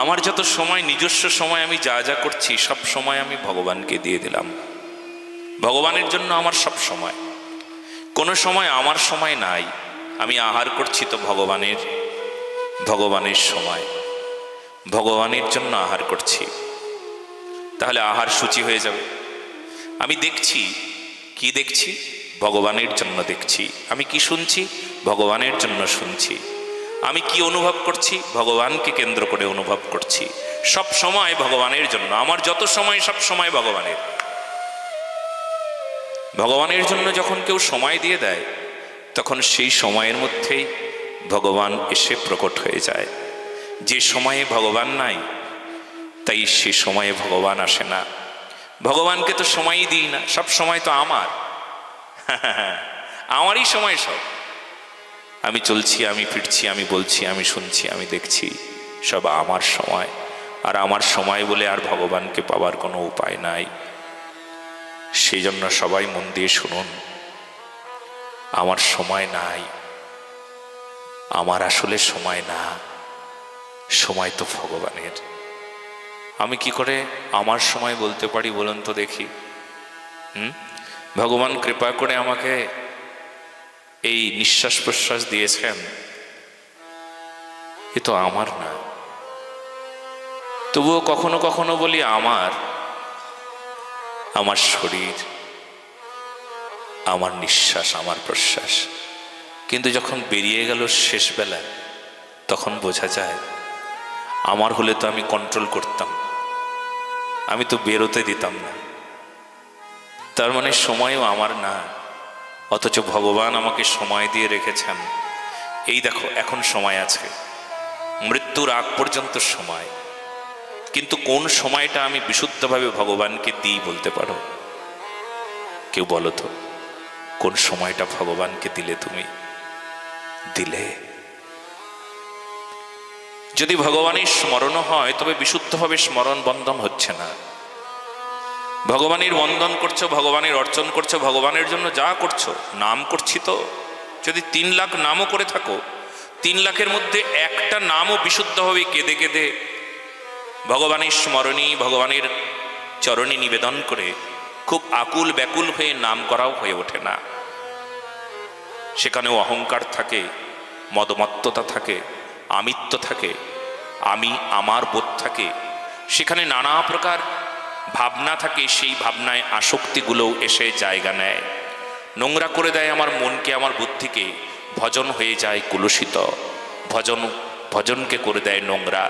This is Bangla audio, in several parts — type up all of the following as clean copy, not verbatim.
আমার যত সময়, নিজস্ব সময় আমি যা যা করছি সব সময় আমি ভগবানকে দিয়ে দিলাম। ভগবানের জন্য আমার সব সময়। কোনো সময় আমার সময় নাই। আমি আহার করছি তো ভগবানের সময়, ভগবানের জন্য আহার করছি, তাহলে আহার সূচি হয়ে যাবে। আমি দেখছি, কি দেখছি? ভগবানের জন্য দেখছি। আমি কি শুনছি? ভগবানের জন্য শুনছি। আমি কি অনুভব করছি? ভগবানকে কেন্দ্র করে অনুভব করছি। সব সময় ভগবানের জন্য। আমার যত সময় সব সময় ভগবানের। ভগবানের জন্য যখন কেউ সময় দিয়ে দেয়, তখন সেই সময়ের মধ্যেই ভগবান এসে প্রকট হয়ে যায়। যে সময়ে ভগবান নাই, তাই সে সময়ে ভগবান আসে না। ভগবানকে তো সময়ই দিই না, সব সময় তো আমারই সময় সব। আমি চলছি, আমি ফিরছি, আমি বলছি, আমি শুনছি, আমি দেখছি, সব আমার সময়। আর আমার সময় বলে আর ভগবানকে পাওয়ার কোনো উপায় নাই। সেই জন্য সবাই মন দিয়ে শুনুন, আমার সময় নাই, আমার আসলে সময় না, সময় তো ভগবানের। আমি কি করে আমার সময় বলতে পারি বলুন তো দেখি? ভগবান কৃপা করে আমাকে এই নিঃশ্বাস প্রশ্বাস দিয়েছেন, এ তো আমার না। তবুও কখনো কখনো বলি আমার শরীর, আমার নিঃশ্বাস, আমার প্রশ্বাস। কিন্তু যখন বেরিয়ে গেল শেষ বেলা, তখন বোঝা যায় আমার হলে তো আমি কন্ট্রোল করতাম, আমি তো বেরোতে দিতাম না। তার মানে সময়ও আমার না, অথচ ভগবান আমাকে সময় দিয়ে রেখেছেন। এই দেখো, এখন সময় আছে, মৃত্যুর আগ পর্যন্ত সময়। কিন্তু কোন সময়টা আমি বিশুদ্ধভাবে ভগবানকে দিই বলতে পারো? কেউ বলো তো, কোন সময়টা ভগবানকে দিলে তুমি? দিলে যদি ভগবানের স্মরণ হয়, তবে বিশুদ্ধভাবে স্মরণ বন্ধন হচ্ছে না। ভগবানের বন্দন করছো, ভগবানের অর্চন করছো, ভগবানের জন্য যা করছো, নাম করছি তো। যদি 3 লাখ নামও করে থাকো, 3 লাখের মধ্যে একটা নামও বিশুদ্ধভাবে কেঁদে কেঁদে ভগবানের স্মরণী, ভগবানের চরণে নিবেদন করে খুব আকুল ব্যাকুল হয়ে নাম করাও হয়ে ওঠে না। সেখানেও অহংকার থাকে, মদমত্ততা থাকে, আমিত্ব থাকে, আমি আমার বোধ থাকে, সেখানে নানা প্রকার ভাবনা থাকে। সেই ভাবনায় আসক্তিগুলোও এসে জায়গা নেয়, নোংরা করে দেয় আমার মনকে, আমার বুদ্ধিকে। ভজন হয়ে যায় কুলুষিত, ভজনকে করে দেয় নোংরা।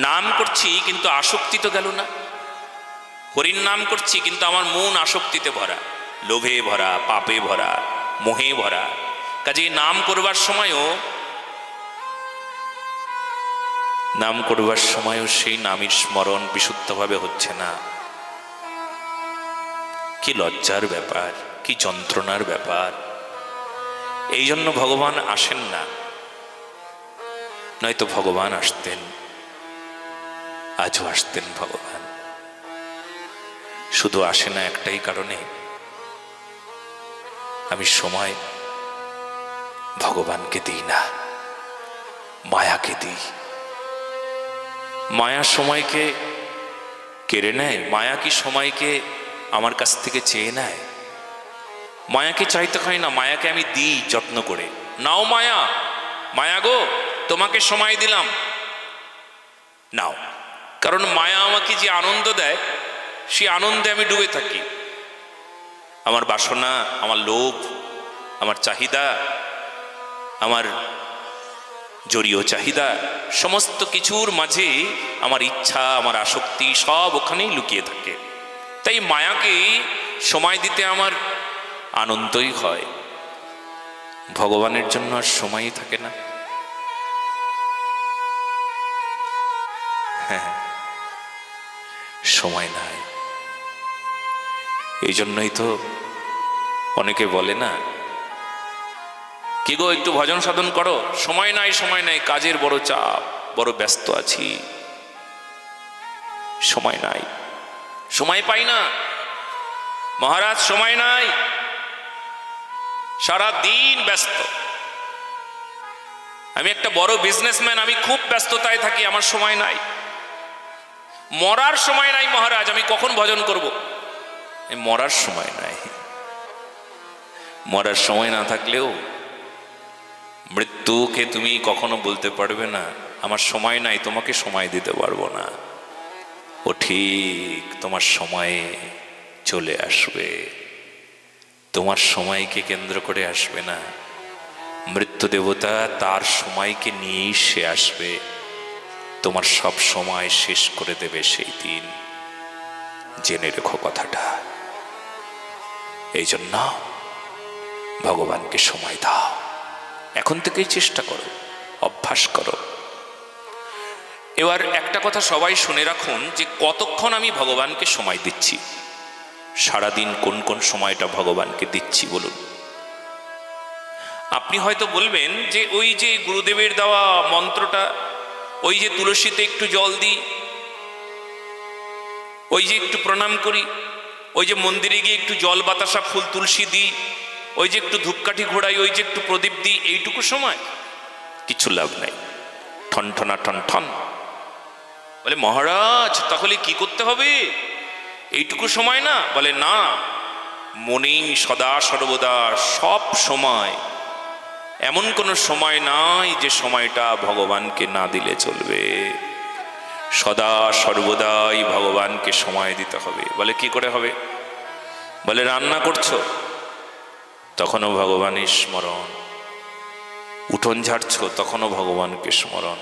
নাম করছি কিন্তু আসক্তি তো গেল না। হরির নাম করছি কিন্তু আমার মন আসক্তিতে ভরা, লোভে ভরা, পাপে ভরা, মোহে ভরা। কাজে নাম করবার সময়ও সেই নামের স্মরণ বিশুদ্ধভাবে হচ্ছে না। কি লজ্জার ব্যাপার, কি যন্ত্রণার ব্যাপার। এই জন্য ভগবান আসেন না, নয়তো ভগবান আসতেন, আজও আসতেন ভগবান। শুধু আসে না একটাই কারণে, আমি সময় ভগবানকে দিই না, মায়াকে দিই। মায়া সময়কে কেড়ে নেয়। মায়া কি সময়কে আমার কাছ থেকে চেয়ে নেয়? মায়াকে চাইতে হয় না, মায়াকে আমি দিই যত্ন করে। নাও মায়া, মায়া গো, তোমাকে সময় দিলাম, নাও। কারণ মায়া আমাকে যে আনন্দ দেয়, সেই আনন্দে আমি ডুবে থাকি। আমার বাসনা, আমার লোভ, আমার চাহিদা, আমার জড়ীয় চাহিদা, সমস্ত কিছুর মাঝে আমার ইচ্ছা, আমার আসক্তি সব ওখানেই লুকিয়ে থাকে। তাই মায়াকে সময় দিতে আমার আনন্দই হয়। ভগবানের জন্য আর সময়ই থাকে না। হ্যাঁ, সময় নাই। এই জন্যই তো অনেকে বলে না, কি গো একটু ভজন সাধন করো, সময় নাই, সময় নাই, কাজের বড় চাপ, বড় ব্যস্ত আছি, সময় নাই, সময় পাই না মহারাজ, সময় নাই, সারা দিন ব্যস্ত। আমি একটা বড় বিজনেসম্যান, আমি খুব ব্যস্ততায় থাকি, আমার সময় নাই। মরার সময় নাই মহারাজ, আমি কখন ভজন করব? মরার সময় নাই। মরার সময় না থাকলেও মৃত্যুকে তুমি কখনো বলতে পারবে না আমার সময় নাই, তোমাকে সময় দিতে পারবো না। ও ঠিক তোমার সময়ে চলে আসবে, তোমার সময়কে কেন্দ্র করে আসবে না। মৃত্যু দেবতা তার সময়কে নিয়েই সে আসবে, তোমার সব সময় শেষ করে দেবে সেই দিন। জেনে রেখো কথাটা। এই জন্য ভগবানকে সময় দাও, এখন থেকেই চেষ্টা করো, অভ্যাস করো। এবার একটা কথা সবাই শুনে রাখুন যে কতক্ষণ আমি ভগবানকে সময় দিচ্ছি, সারাদিন কোন কোন সময়টা ভগবানকে দিচ্ছি বলুন। আপনি হয়তো বলবেন যে ওই যে গুরুদেবের দেওয়া মন্ত্রটা, ওই যে তুলসীতে একটু জল দিই, ওই যে একটু প্রণাম করি, ওই যে মন্দিরে গিয়ে একটু জল বাতাসা ফুল তুলসী দিই, ওই যে একটু ধূপকাঠি ঘোরাই, ওই যে একটু প্রদীপ দিই, এইটুকু সময় কিছু লাভ নাই। ঠনঠনা ঠনঠন। বলে মহারাজ তাহলে কি করতে হবে? এইটুকু সময় না? বলে না, মনেই সদা সর্বদা সব সময়, এমন কোনো সময় নাই যে সময়টা ভগবানকে না দিলে চলবে। সদা সর্বদাই ভগবানকে সময় দিতে হবে। বলে কি করে হবে? বলে রান্না করছো, তখনও ভগবানের স্মরণ। উঠোন ঝাড়ছো, তখনও ভগবানকে স্মরণ।